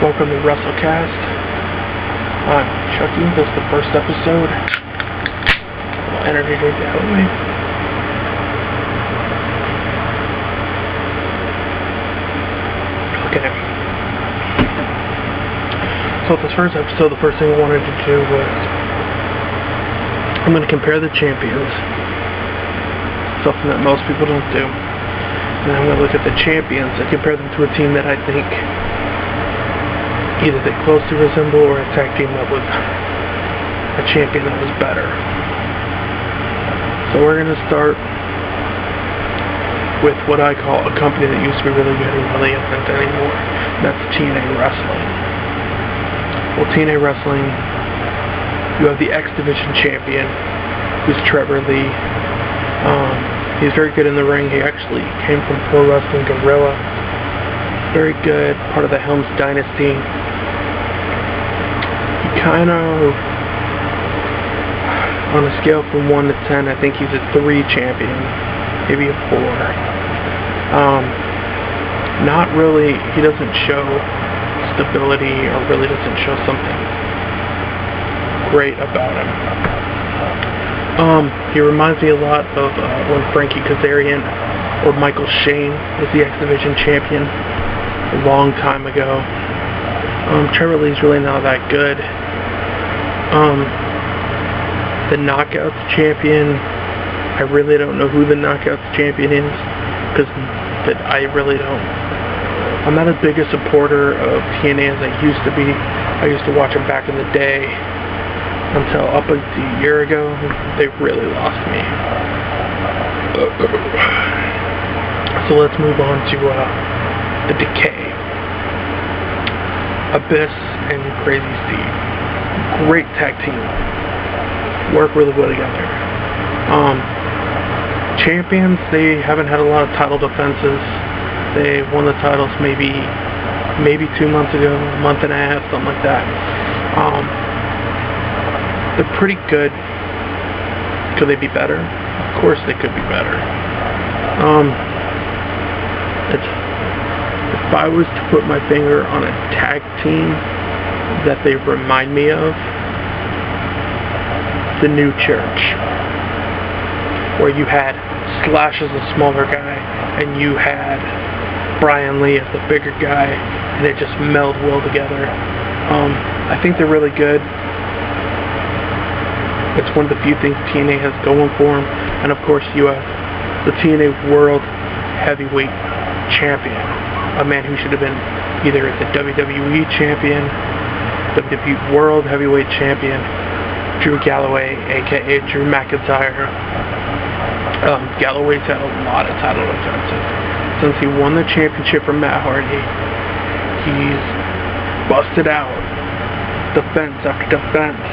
Welcome to wrestlecast. I'm Chucky. This is the first episode. I'll energy drink that way. Okay. So this first episode, the first thing I wanted to do was I'm going to compare the champions. Something that most people don't do. And then I'm going to look at the champions and compare them to a team that I think either they closely resemble or a tag team that was a champion that was better. So we're going to start with what I call a company that used to be really good and really isn't anymore. And that's TNA Wrestling. Well, TNA Wrestling, you have the X Division champion, who's Trevor Lee. He's very good in the ring. He actually came from Pro Wrestling Guerrilla. Very good, part of the Helms Dynasty. Kind of, on a scale from 1 to 10, I think he's a 3 champion, maybe a 4. Not really, he doesn't show stability or really doesn't show something great about him. He reminds me a lot of when Frankie Kazarian or Michael Shane was the X Division champion a long time ago. Trevor Lee's really not that good. The Knockouts champion, I really don't know who the Knockouts champion is, because I really don't. I'm not as big a supporter of TNA as I used to be. I used to watch them back in the day, until up until a year ago, they really lost me. So let's move on to the Decay. Abyss and Crazy Steve. Great tag team. Work really well together. Champions, they haven't had a lot of title defenses. They won the titles maybe 2 months ago, a month and a half, something like that. They're pretty good. Could they be better? Of course they could be better. If I was to put my finger on a tag team that they remind me of, the New Church, where you had Slash as a smaller guy and you had Brian Lee as the bigger guy, and it just melded well together. I think they're really good. It's one of the few things TNA has going for them, and of course you have the TNA World Heavyweight Champion, a man who should have been either the WWE Champion, WWE World Heavyweight Champion, Drew Galloway, aka Drew McIntyre. Galloway's had a lot of title defenses. Since he won the championship from Matt Hardy, he's busted out defense after defense.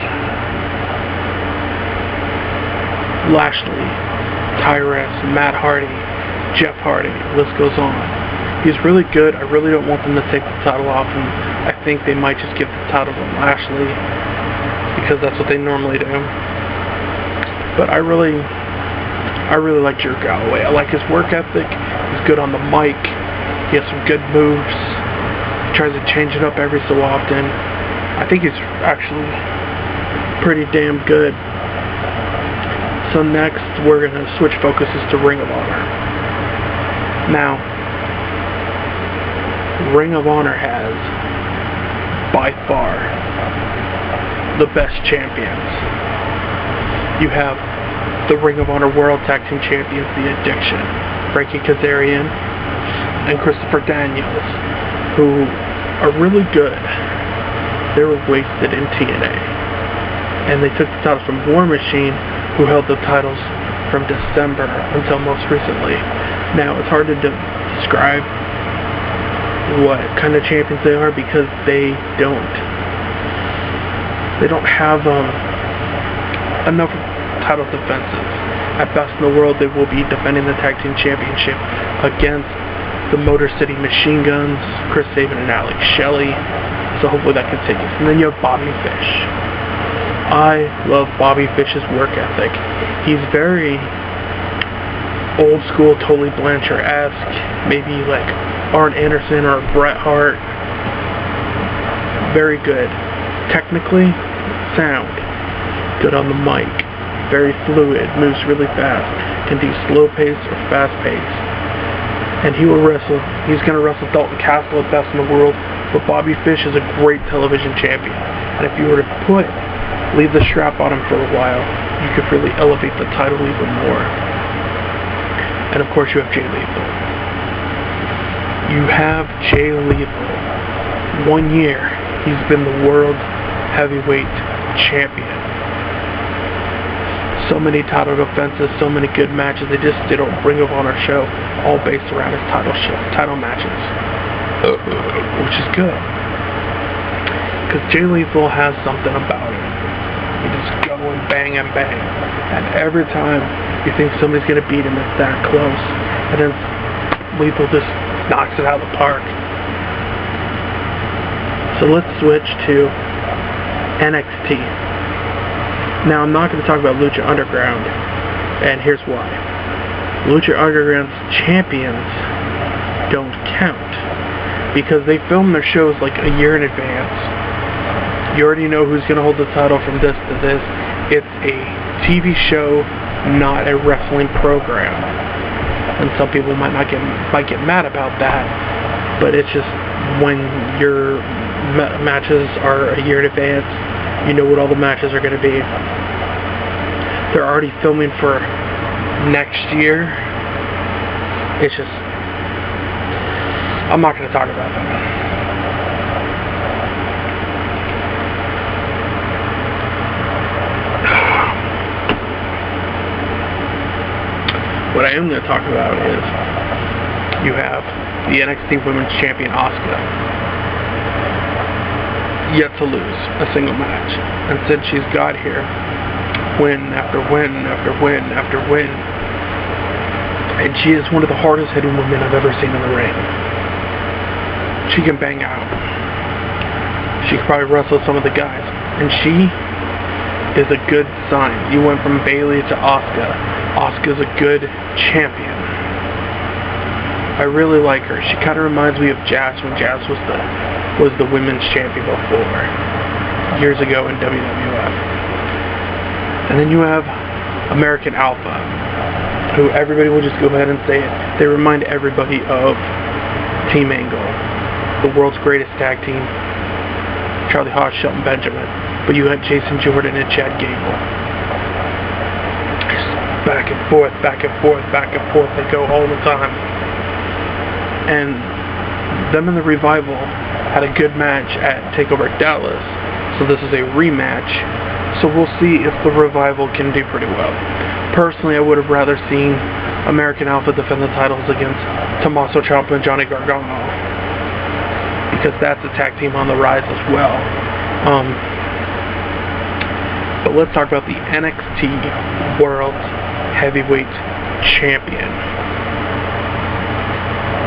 Lashley, Tyrus, Matt Hardy, Jeff Hardy, the list goes on. He's really good. I really don't want them to take the title off him. I think they might just give the title to Lashley, because that's what they normally do. But I really like Drew Galloway. I like his work ethic. He's good on the mic. He has some good moves. He tries to change it up every so often. I think he's actually pretty damn good. So next, we're going to switch focuses to Ring of Honor. Now, Ring of Honor has, by far, the best champions. You have the Ring of Honor World Tag Team Champions, The Addiction, Frankie Kazarian, and Christopher Daniels, who are really good. They were wasted in TNA. And they took the titles from War Machine, who held the titles from December until most recently. Now, it's hard to describe what kind of champions they are, because they don't have enough title defenses. At best in the world, they will be defending the Tag Team Championship against the Motor City Machine Guns, Chris Sabin and Alex Shelley. So hopefully that continues. And then you have Bobby Fish. I love Bobby Fish's work ethic. He's very old school, Tully Blanchard-esque, maybe like Arn Anderson or Bret Hart. Very good. Technically sound. Good on the mic. Very fluid. Moves really fast. Can do slow pace or fast pace. And he will wrestle. He's going to wrestle Dalton Castle at best in the world. But Bobby Fish is a great television champion. And if you were to leave the strap on him for a while, you could really elevate the title even more. And of course you have Jay Lethal. You have Jay Lethal. 1 year, he's been the world heavyweight champion. So many title defenses, so many good matches. They just did a Ring of Honor show, all based around his title matches, which is good. Because Jay Lethal has something about him. He just go and bang and bang. And every time you think somebody's going to beat him, it's that close. And then Lethal just knocks it out of the park. So let's switch to NXT. Now I'm not going to talk about Lucha Underground, and here's why. Lucha Underground's champions don't count, because they film their shows like a year in advance. You already know who's going to hold the title from this to this. It's a TV show, not a wrestling program. And some people might get mad about that, but it's just when your matches are a year in advance, you know what all the matches are going to be. They're already filming for next year. It's just, I'm not going to talk about that. What I am going to talk about is you have the NXT Women's Champion Asuka, yet to lose a single match. And since she's got here, win after win after win after win. And she is one of the hardest hitting women I've ever seen in the ring. She can bang out. She can probably wrestle some of the guys. And she is a good sign. You went from Bayley to Asuka. Asuka's a good champion. I really like her. She kind of reminds me of Jazz when Jazz was the women's champion before, years ago in WWF. And then you have American Alpha, who everybody will just go ahead and say it. They remind everybody of Team Angle, the world's greatest tag team. Charlie Haas, Shelton Benjamin. But you had Jason Jordan and Chad Gable. Back and forth, back and forth, back and forth. They go all the time. And them and the Revival had a good match at TakeOver Dallas. So this is a rematch. So we'll see if the Revival can do pretty well. Personally, I would have rather seen American Alpha defend the titles against Tommaso Ciampa and Johnny Gargano, because that's a tag team on the rise as well. But let's talk about the NXT World Heavyweight Champion.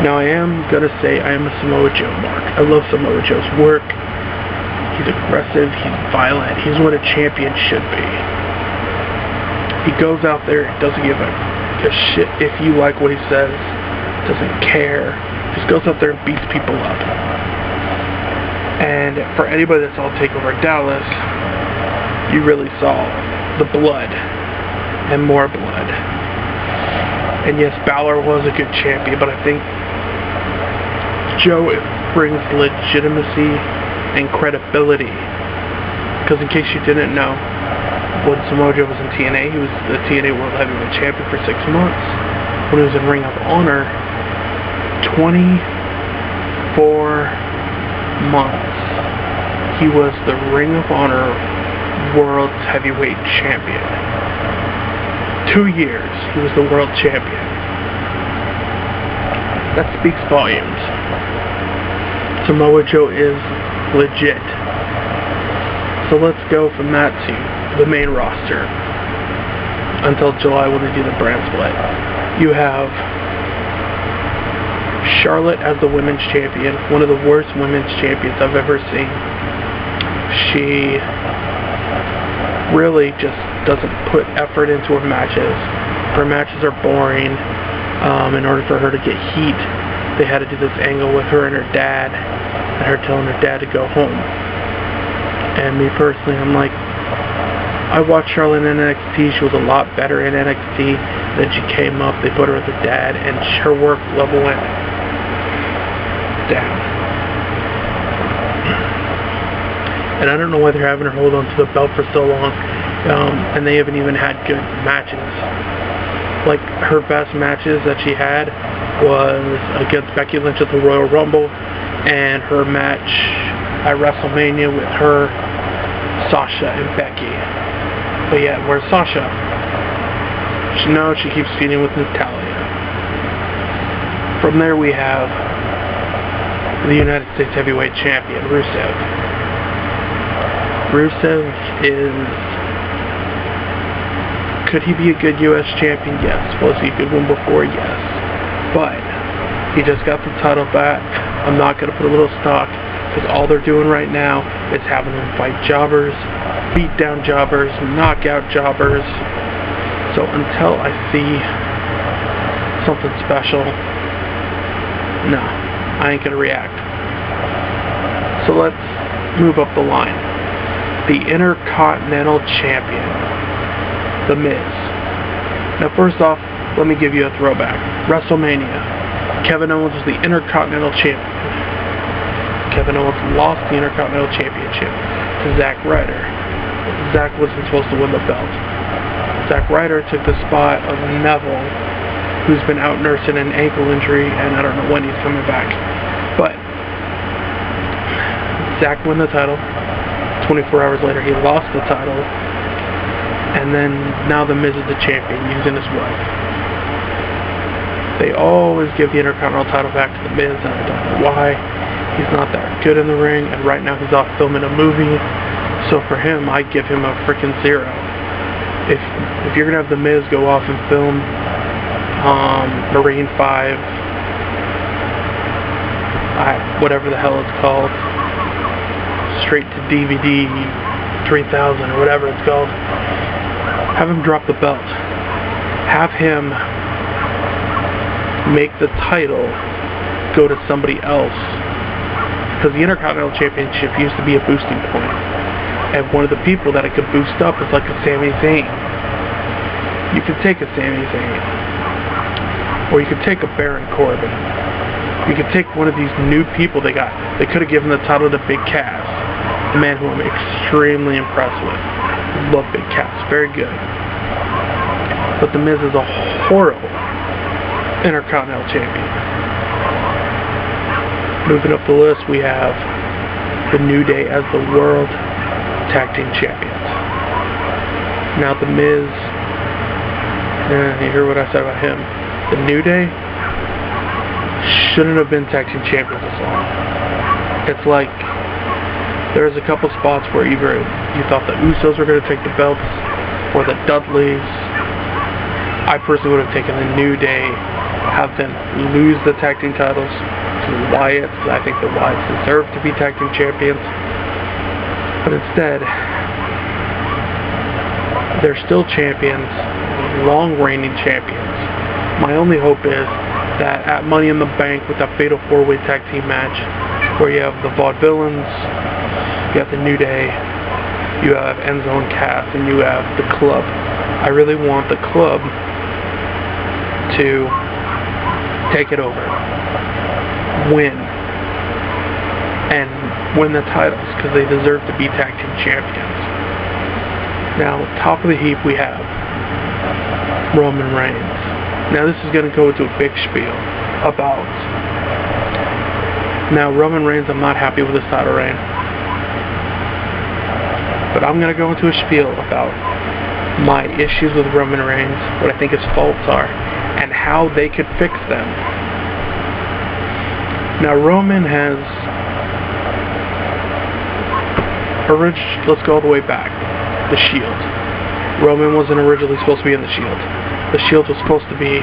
Now I am going to say I am a Samoa Joe mark. I love Samoa Joe's work. He's aggressive, he's violent, he's what a champion should be. He goes out there, doesn't give a shit if you like what he says, doesn't care, just goes out there and beats people up. And for anybody that saw TakeOver Dallas, you really saw the blood and more blood. And yes, Balor was a good champion, but I think Joe brings legitimacy and credibility. Because in case you didn't know, when Samoa Joe was in TNA, he was the TNA World Heavyweight Champion for 6 months. When he was in Ring of Honor, 24 months, he was the Ring of Honor World Heavyweight Champion. 2 years, he was the World Champion. That speaks volumes. Samoa Joe is legit. So let's go from that to the main roster until July when they do the brand split. You have Charlotte as the women's champion, one of the worst women's champions I've ever seen. She really just doesn't put effort into her matches. Her matches are boring. In order for her to get heat, they had to do this angle with her and her dad, and her telling her dad to go home. And me personally, I'm like, I watched Charlotte in NXT. She was a lot better in NXT. Then she came up, they put her as a dad, and her work level went down. And I don't know why they're having her hold on to the belt for so long. And they haven't even had good matches. Like, her best matches that she had was against Becky Lynch at the Royal Rumble, and her match at WrestleMania with her, Sasha, and Becky. But yeah, where's Sasha? She keeps feuding with Natalya. From there we have the United States Heavyweight Champion, Rusev. Rusev could he be a good U.S. champion? Yes. Was he a good one before? Yes. But he just got the title back. I'm not going to put a little stock, because all they're doing right now is having him fight jobbers, beat down jobbers, knock out jobbers. So until I see something special, no, I ain't going to react. So let's move up the line. The Intercontinental Champion, The Miz. Now first off, let me give you a throwback. WrestleMania. Kevin Owens was the Intercontinental Champion. Kevin Owens lost the Intercontinental Championship to Zack Ryder. Zack wasn't supposed to win the belt. Zack Ryder took the spot of Neville, who's been out nursing an ankle injury, and I don't know when he's coming back. But Zack won the title. 24 hours later, he lost the title. And then now The Miz is the champion, using his wife. They always give the Intercontinental title back to The Miz, and I don't know why. He's not that good in the ring, and right now he's off filming a movie. So for him, I give him a freaking 0. If you're gonna have The Miz go off and film Marine 5, whatever the hell it's called, straight to DVD 3000 or whatever it's called, have him drop the belt. Have him make the title go to somebody else. Because the Intercontinental Championship used to be a boosting point. And one of the people that it could boost up is like a Sami Zayn. You could take a Sami Zayn. Or you could take a Baron Corbin. You could take one of these new people they got. They could have given the title to Big Cass. A man who I'm extremely impressed with. Love Big Cass. Very good. But The Miz is a horrible Intercontinental Champion. Moving up the list, we have The New Day as the World Tag Team Champions. Now The Miz, you hear what I said about him. The New Day shouldn't have been Tag Team Champions this long. It's like, there's a couple spots where either you thought the Usos were going to take the belts, or the Dudleys. I personally would have taken the New Day, have them lose the tag team titles to the Wyatts. I think the Wyatts deserve to be tag team champions. But instead, they're still champions, long reigning champions. My only hope is that at Money in the Bank with that fatal 4-way tag team match, where you have the Vaudevillains, you have the New Day, you have Enzo and Cass, and you have the Club. I really want the Club to take it over, win the titles, because they deserve to be tag team champions. Now, top of the heap, we have Roman Reigns. Now, this is going to go into a big spiel about. Now, Roman Reigns, I'm not happy with his title reign, but I'm going to go into a spiel about my issues with Roman Reigns, what I think his faults are, and how they could fix them. Now, Roman has let's go all the way back. The Shield. Roman wasn't originally supposed to be in the Shield. The Shield was supposed to be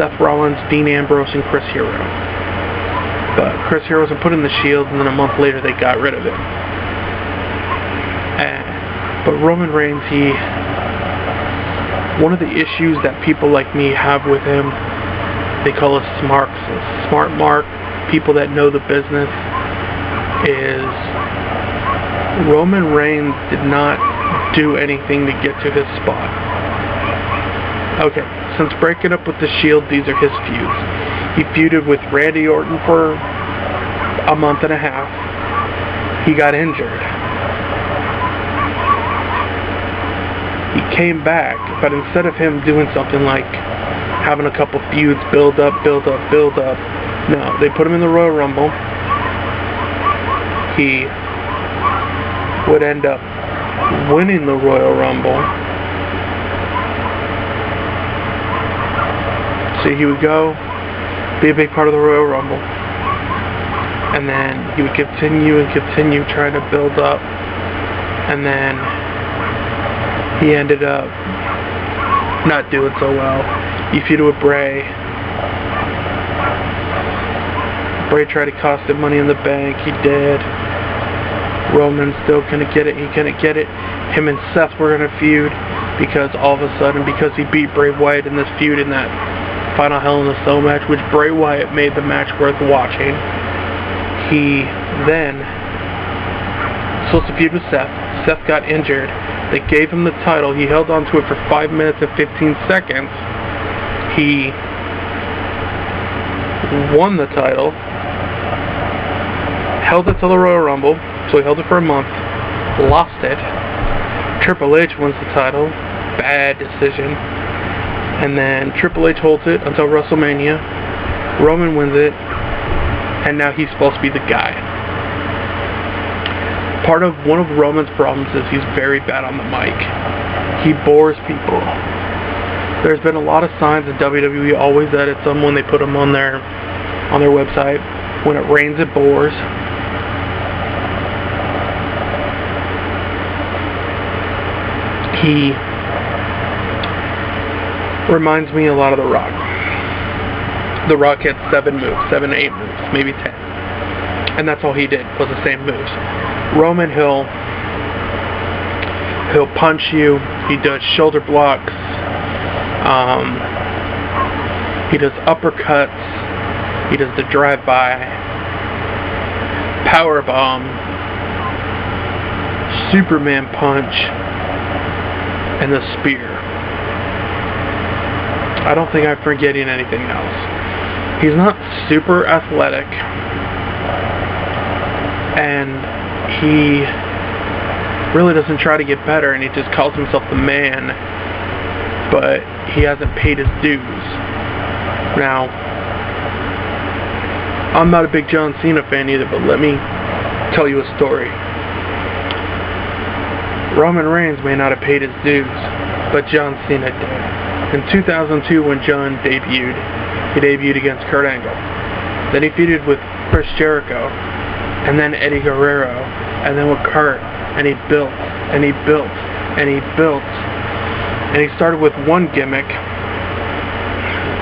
Seth Rollins, Dean Ambrose, and Chris Hero. But Chris Hero wasn't put in the Shield, and then a month later they got rid of it. But Roman Reigns, one of the issues that people like me have with him, they call us smart mark, people that know the business, is Roman Reigns did not do anything to get to his spot. Okay, since breaking up with the Shield, these are his feuds. He feuded with Randy Orton for a month and a half. He got injured. He came back, but instead of him doing something like having a couple feuds, build up, no, they put him in the Royal Rumble. He would end up winning the Royal Rumble. So he would go, be a big part of the Royal Rumble. And then he would continue trying to build up. And then he ended up not doing so well. He feuded with Bray. Bray tried to cost him Money in the Bank. He did. Roman still couldn't get it. He couldn't get it. Him and Seth were going to feud because all of a sudden, because he beat Bray Wyatt in this feud in that final Hell in a Cell match, which Bray Wyatt made the match worth watching. He then supposed to feud with Seth. Seth got injured. They gave him the title. He held on to it for 5 minutes and 15 seconds. He won the title. Held it till the Royal Rumble. So he held it for a month. Lost it. Triple H wins the title. Bad decision. And then Triple H holds it until WrestleMania. Roman wins it. And now he's supposed to be the guy. One of Roman's problems is he's very bad on the mic. He bores people. There's been a lot of signs that WWE always edits them when they put them on their website. When it rains, it pours. He reminds me a lot of The Rock. The Rock had 7 moves, 7 to 8 moves, maybe 10. And that's all he did, was the same moves. Roman, he'll punch you. He does shoulder blocks. He does uppercuts. He does the drive-by, power bomb, Superman punch, and the spear. I don't think I'm forgetting anything else. He's not super athletic, and he really doesn't try to get better, and he just calls himself the man, but he hasn't paid his dues. Now, I'm not a big John Cena fan either, but let me tell you a story. Roman Reigns may not have paid his dues, but John Cena did. In 2002, when John debuted, he debuted against Kurt Angle. Then he feuded with Chris Jericho, and then Eddie Guerrero, and then with Kurt, and he built, and he built, and he built. And he started with one gimmick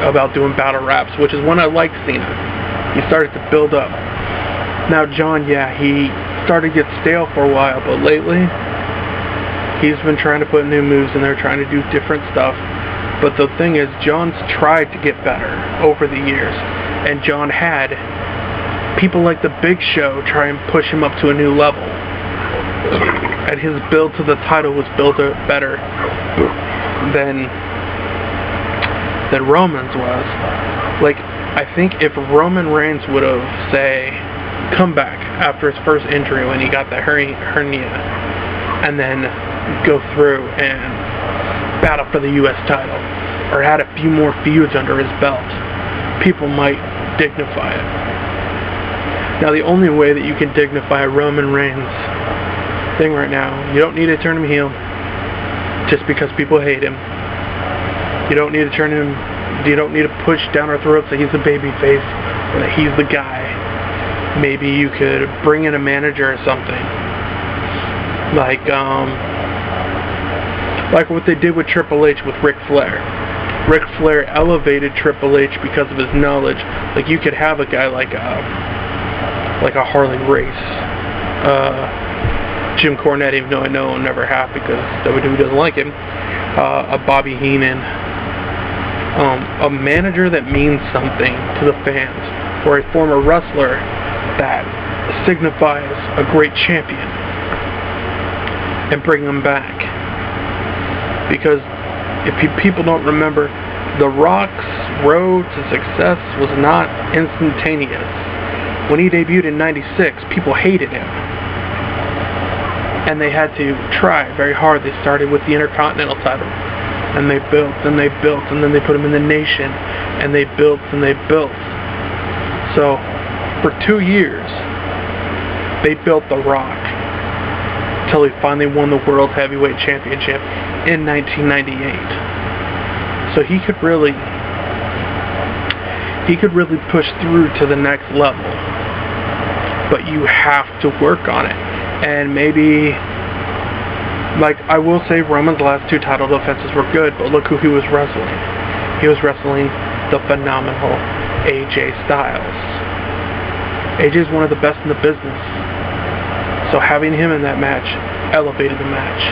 about doing battle raps, which is when I liked Cena. He started to build up. Now John, he started to get stale for a while, but lately, he's been trying to put new moves in there, trying to do different stuff. But the thing is, John's tried to get better over the years. And John had people like The Big Show try and push him up to a new level. And his build to the title was built better than Roman's was. Like, I think if Roman Reigns would have, say, come back after his first injury when he got the hernia, and then go through and battle for the U.S. title, or had a few more feuds under his belt, people might dignify it. Now, the only way that you can dignify a Roman Reigns thing right now, you don't need to turn him heel just because people hate him. You don't need to push down our throats that he's a baby face or that he's the guy. Maybe you could bring in a manager or something. Like what they did with Triple H with Ric Flair. Ric Flair elevated Triple H because of his knowledge. Like, you could have a guy like a Harley Race, Jim Cornette, even though I know he'll never have because WWE doesn't like him, a Bobby Heenan, a manager that means something to the fans, or a former wrestler that signifies a great champion. and bring him back. Because if people don't remember, The Rock's road to success was not instantaneous. When he debuted in '96, people hated him. And they had to try very hard. They started with the Intercontinental title. And they built, and they built, and then they put him in the Nation. And they built, and they built. So, for 2 years, they built The Rock. Until he finally won the World Heavyweight Championship in 1998. So he could really push through to the next level. But you have to work on it. And maybe, like, I will say Roman's last 2 title defenses were good, but look who he was wrestling. He was wrestling the phenomenal AJ Styles. AJ is one of the best in the business. So having him in that match elevated the match.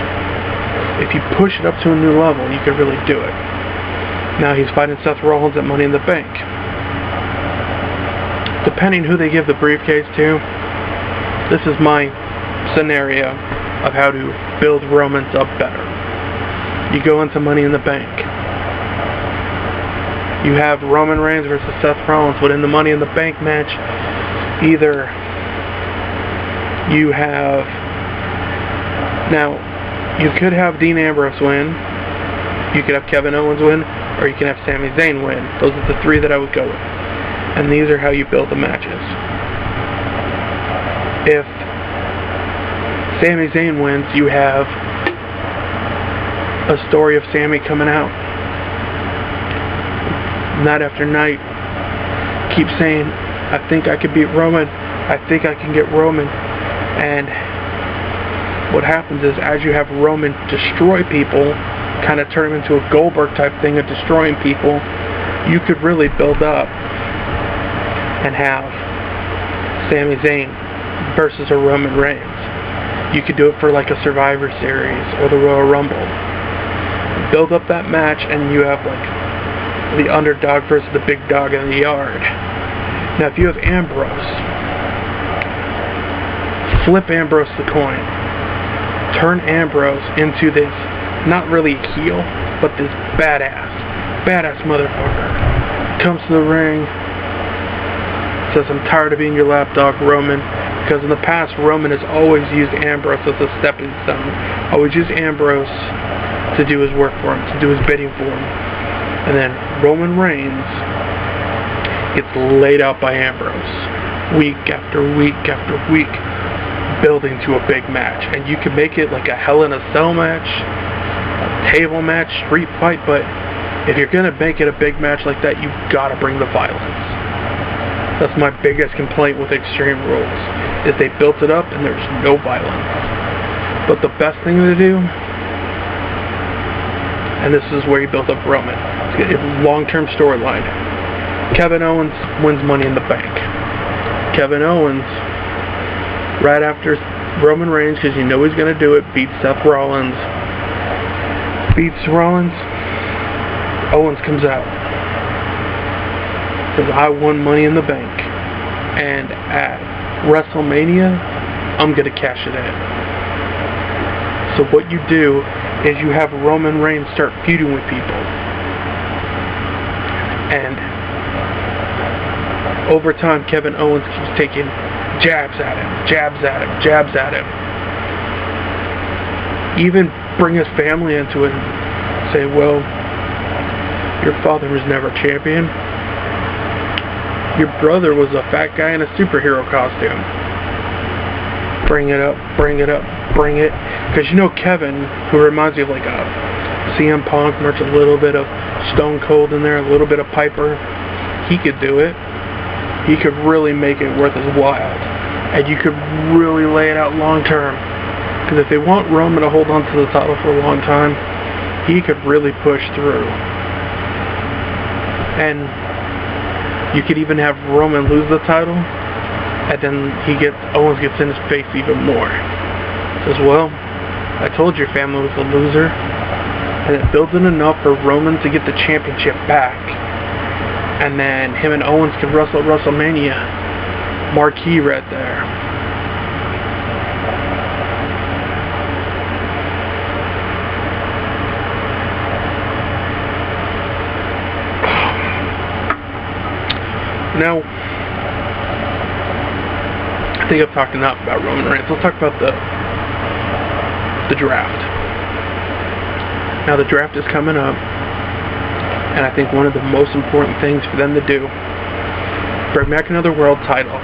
If you push it up to a new level, you can really do it. Now he's fighting Seth Rollins at Money in the Bank. Depending who they give the briefcase to, this is my scenario of how to build Romans up better. You go into Money in the Bank. You have Roman Reigns versus Seth Rollins, but in the Money in the Bank match, either you have... Now, you could have Dean Ambrose win, you could have Kevin Owens win, or you can have Sami Zayn win. Those are the 3 that I would go with. And these are how you build the matches. If Sami Zayn wins, you have a story of Sami coming out night after night, keep saying, I think I can beat Roman, I think I can get Roman. And what happens is, as you have Roman destroy people, kind of turn him into a Goldberg type thing of destroying people, you could really build up and have Sami Zayn versus a Roman Reigns. You could do it for like a Survivor Series or the Royal Rumble. Build up that match and you have like the underdog versus the big dog in the yard. Now if you have Ambrose, flip Ambrose the coin. Turn Ambrose into this, not really heel, but this badass motherfucker. Comes to the ring, says, I'm tired of being your lapdog, Roman. Because in the past, Roman has always used Ambrose as a stepping stone. Always used Ambrose to do his work for him, to do his bidding for him. And then Roman Reigns gets laid out by Ambrose. Week after week after week. Building to a big match. And you can make it like a Hell in a Cell match, a table match, street fight. But if you're going to make it a big match like that, you've got to bring the violence. That's my biggest complaint with Extreme Rules, is they built it up and there's no violence. But the best thing to do, and this is where you built up Roman, it's a long-term storyline. Kevin Owens wins Money in the Bank. Kevin Owens, right after Roman Reigns, because you know he's going to do it, beats Seth Rollins. Beats Rollins. Owens comes out. Says, I won Money in the Bank. And at WrestleMania, I'm going to cash it in. So what you do is you have Roman Reigns start feuding with people. And over time, Kevin Owens keeps taking jabs at him, jabs at him, jabs at him. Even bring his family into it and say, well, your father was never champion. Your brother was a fat guy in a superhero costume. Bring it up, bring it up, bring it. Because you know Kevin, who reminds you of like a CM Punk, merch a little bit of Stone Cold in there, a little bit of Piper. He could do it. He could really make it worth his while. And you could really lay it out long term. Because if they want Roman to hold on to the title for a long time, he could really push through. And you could even have Roman lose the title, and then Owens gets in his face even more. Says, well, I told your family was a loser, and it builds it enough for Roman to get the championship back. And then him and Owens can wrestle at WrestleMania. Marquee right there. Now, I think I've talked enough about Roman Reigns. Let's talk about the draft. Now, the draft is coming up, and I think one of the most important things for them to do, bring back another world title.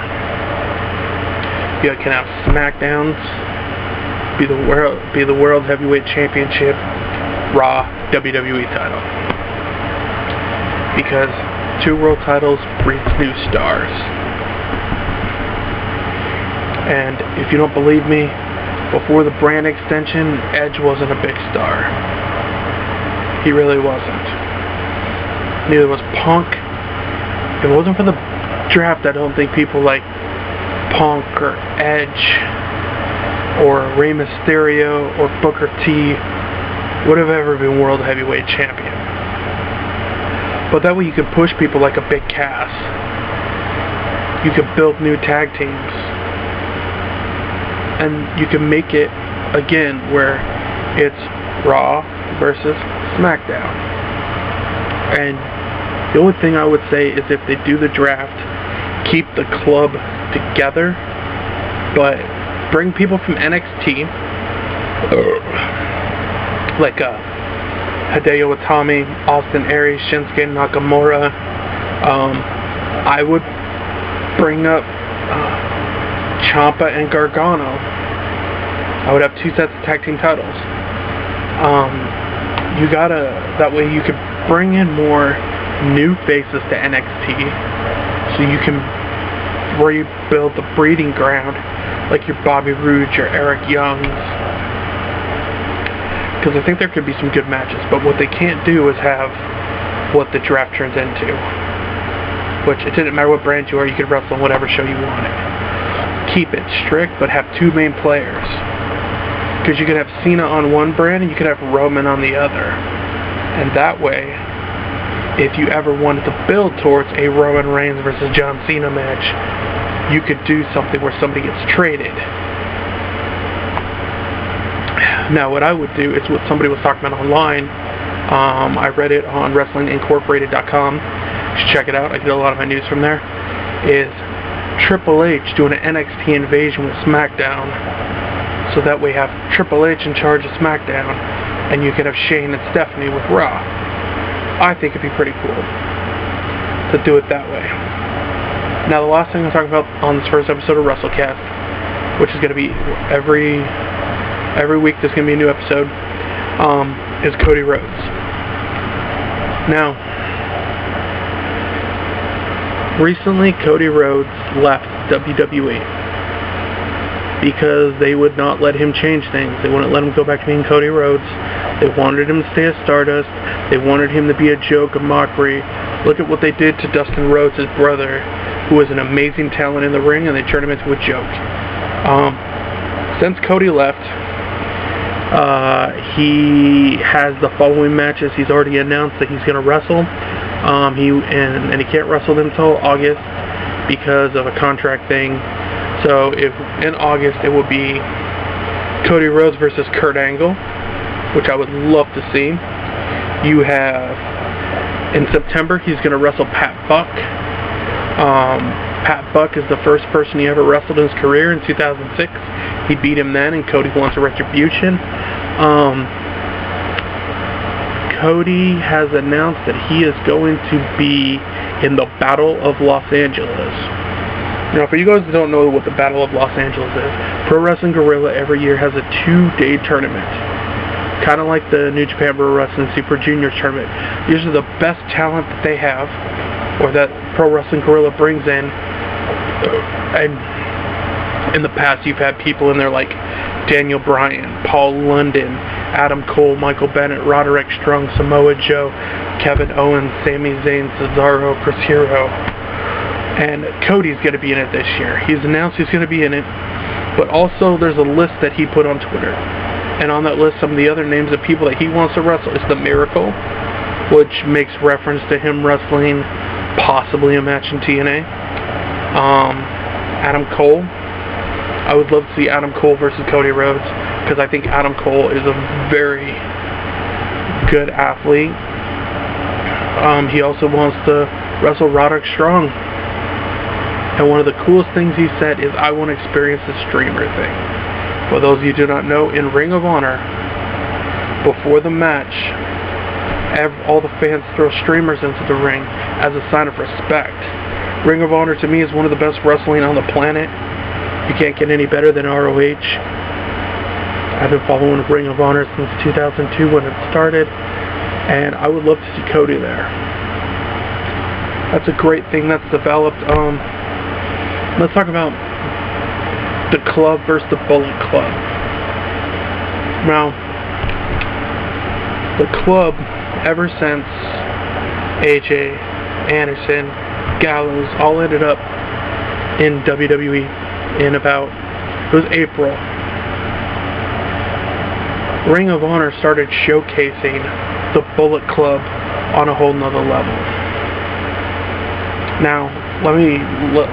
You can have SmackDowns be the world heavyweight championship, Raw, WWE title. Because 2 world titles breeds new stars. And if you don't believe me, before the brand extension, Edge wasn't a big star. He really wasn't. Neither was Punk. If it wasn't for the draft, I don't think people like Punk or Edge or Rey Mysterio or Booker T would have ever been world heavyweight champion. But that way you could push people like a Big Cass. You could build new tag teams. And you can make it, again, where it's Raw versus SmackDown. And the only thing I would say is if they do the draft, keep the club together, but bring people from NXT, like Hideo Itami, Austin Aries, Shinsuke Nakamura. I would bring up Ciampa and Gargano. I would have 2 sets of tag team titles. That way you could bring in more new faces to NXT, so you can rebuild the breeding ground, like your Bobby Roode, your Eric Youngs. Because I think there could be some good matches, but what they can't do is have what the draft turns into. Which, it didn't matter what brand you are, you could wrestle on whatever show you wanted. Keep it strict, but have 2 main players. Because you could have Cena on one brand, and you could have Roman on the other. And that way, if you ever wanted to build towards a Roman Reigns versus John Cena match, you could do something where somebody gets traded. Now, what I would do is what somebody was talking about online. I read it on wrestlingincorporated.com. You should check it out. I get a lot of my news from there. Is Triple H doing an NXT invasion with SmackDown. So that way you have Triple H in charge of SmackDown, and you could have Shane and Stephanie with Raw. I think it'd be pretty cool to do it that way. Now, the last thing I'm talking about on this first episode of WrestleCast, which is going to be every week there's going to be a new episode, is Cody Rhodes. Now, recently Cody Rhodes left WWE because they would not let him change things. They wouldn't let him go back to being Cody Rhodes. They wanted him to stay as Stardust. They wanted him to be a joke, a mockery. Look at what they did to Dustin Rhodes, his brother, who was an amazing talent in the ring, and they turned him into a joke. Since Cody left, he has the following matches. He's already announced that he's going to wrestle. And he can't wrestle until August because of a contract thing. So if in August it will be Cody Rhodes versus Kurt Angle, which I would love to see. You have in September he's going to wrestle Pat Buck. Pat Buck is the first person he ever wrestled in his career in 2006. He beat him then, and Cody wants a retribution. Cody has announced that he is going to be in the Battle of Los Angeles. Now, for you guys who don't know what the Battle of Los Angeles is, Pro Wrestling Guerrilla every year has a 2-day tournament. Kind of like the New Japan Pro Wrestling Super Juniors tournament. These are the best talent that they have, or that Pro Wrestling Guerrilla brings in. And in the past, you've had people in there like Daniel Bryan, Paul London, Adam Cole, Michael Bennett, Roderick Strong, Samoa Joe, Kevin Owens, Sami Zayn, Cesaro, Chris Hero. And Cody's going to be in it this year. He's announced he's going to be in it. But also there's a list that he put on Twitter. And on that list, some of the other names of people that he wants to wrestle is The Miracle, which makes reference to him wrestling possibly a match in TNA. Adam Cole. I would love to see Adam Cole versus Cody Rhodes, because I think Adam Cole is a very good athlete. He also wants to wrestle Roderick Strong. And one of the coolest things he said is, I want to experience the streamer thing. For those of you who do not know, in Ring of Honor, before the match, all the fans throw streamers into the ring as a sign of respect. Ring of Honor to me is one of the best wrestling on the planet. You can't get any better than ROH. I've been following Ring of Honor since 2002 when it started, and I would love to see Cody there. That's a great thing that's developed. Let's talk about the club versus the Bullet Club. Now, the club, ever since AJ, Anderson, Gallows all ended up in WWE in it was April. Ring of Honor started showcasing the Bullet Club on a whole nother level. Now, let me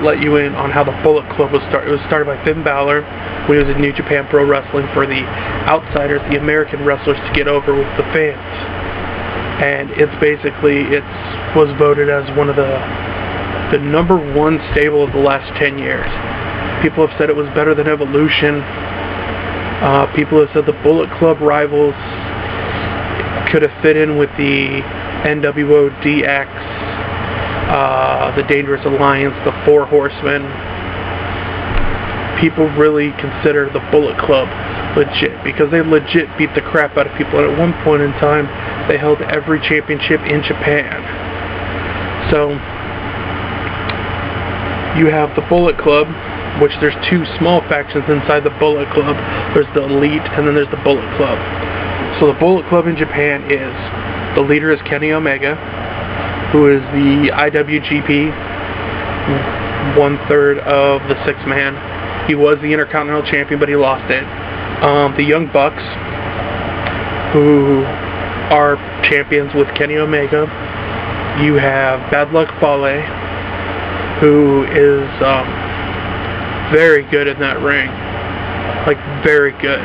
let you in on how the Bullet Club was started. It was started by Finn Balor when he was in New Japan Pro Wrestling for the outsiders, the American wrestlers, to get over with the fans. And it was voted as one of the #1 stable of the last 10 years. People have said it was better than Evolution. People have said the Bullet Club rivals could have fit in with the NWO DX, the Dangerous Alliance, the Four Horsemen. People really consider the Bullet Club legit because they legit beat the crap out of people. And at one point in time, they held every championship in Japan. So, you have the Bullet Club, which there's two small factions inside the Bullet Club. There's the Elite, and then there's the Bullet Club. So the Bullet Club in Japan the leader is Kenny Omega, who is the IWGP 1/3 of the 6-man. He was the Intercontinental Champion, but he lost it. The Young Bucks, who are champions with Kenny Omega. You have Bad Luck Fale, who is very good in that ring. Like, very good.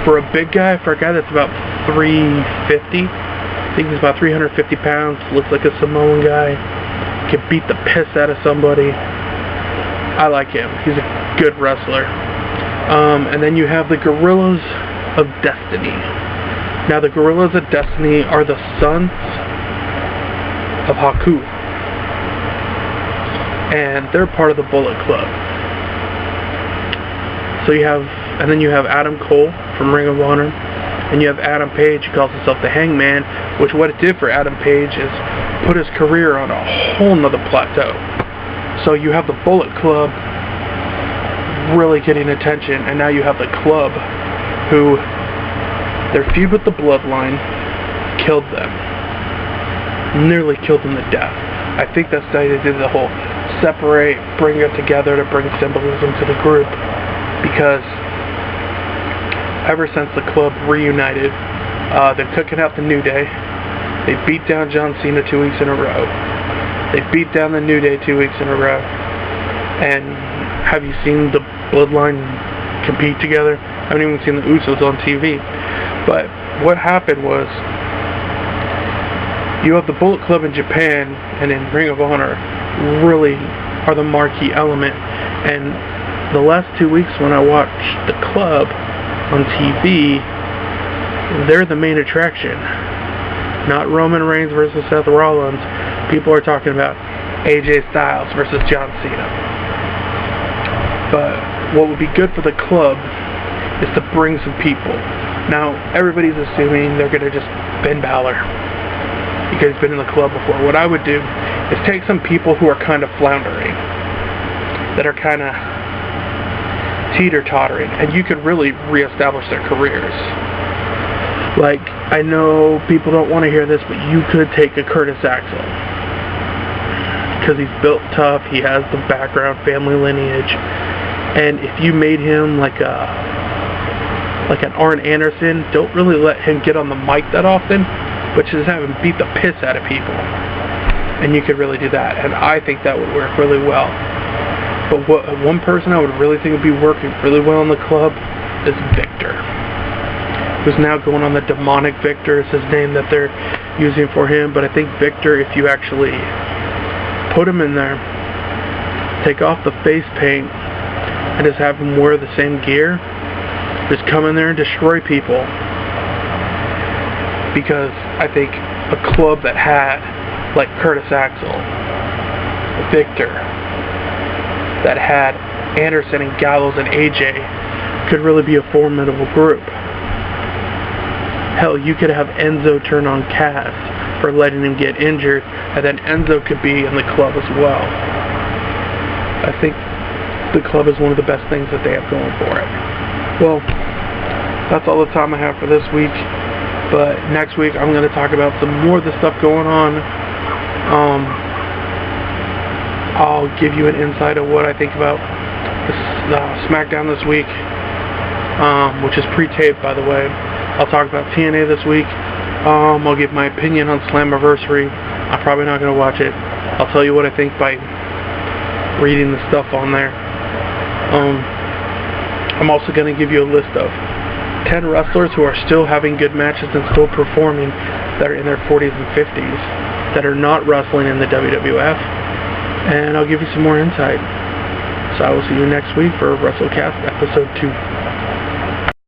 For a big guy, for a guy that's about 350, I think he's about 350 pounds, looks like a Samoan guy, can beat the piss out of somebody. I like him. He's a good wrestler. And then you have the Guerrillas of Destiny. Now, the Guerrillas of Destiny are the sons of Haku. And they're part of the Bullet Club. So then you have Adam Cole from Ring of Honor, and you have Adam Page, who calls himself the Hangman, which what it did for Adam Page is put his career on a whole nother plateau. So you have the Bullet Club really getting attention, and now you have the Club, who their feud with the Bloodline killed them. Nearly killed them to death. I think that's why they did the whole separate, bring it together to bring symbolism to the group. Because ever since the Club reunited, they've taken out the New Day. They beat down John Cena 2 weeks in a row. They beat down the New Day 2 weeks in a row. And have you seen the Bloodline compete together? I haven't even seen the Usos on TV. But what happened was, you have the Bullet Club in Japan, and in Ring of Honor really are the marquee element. And the last 2 weeks when I watched the Club on TV, they're the main attraction. Not Roman Reigns versus Seth Rollins. People are talking about AJ Styles versus John Cena. But what would be good for the Club is to bring some people. Now, everybody's assuming they're going to just Finn Balor, because he's been in the Club before. What I would do is take some people who are kind of floundering, that are kind of teeter-tottering, and you could really reestablish their careers. Like, I know people don't want to hear this, but you could take a Curtis Axel, because he's built tough, he has the background, family lineage, and if you made him like an Arn Anderson, don't really let him get on the mic that often, but just have him beat the piss out of people, and you could really do that, and I think that would work really well. But one person I would really think would be working really well in the Club is Victor, who's now going on the Demonic Victor, is his name that they're using for him. But I think Victor, if you actually put him in there, take off the face paint and just have them wear the same gear. Just come in there and destroy people. Because I think a club that had, like Curtis Axel, Victor, that had Anderson and Gallows and AJ, could really be a formidable group. Hell, you could have Enzo turn on Cass for letting him get injured, and then Enzo could be in the club as well. I think the club is one of the best things that they have going for it. Well, that's all the time I have for this week. But next week I'm going to talk about some more of the stuff going on. I'll give you an insight of what I think about SmackDown this week, which is pre-taped, by the way. I'll talk about TNA this week. I'll give my opinion on Slammiversary. I'm probably not going to watch it. I'll tell you what I think by reading the stuff on there. I'm also going to give you a list of 10 wrestlers who are still having good matches and still performing that are in their 40s and 50s that are not wrestling in the WWF. And I'll give you some more insight. So I will see you next week for WrestleCast episode 2.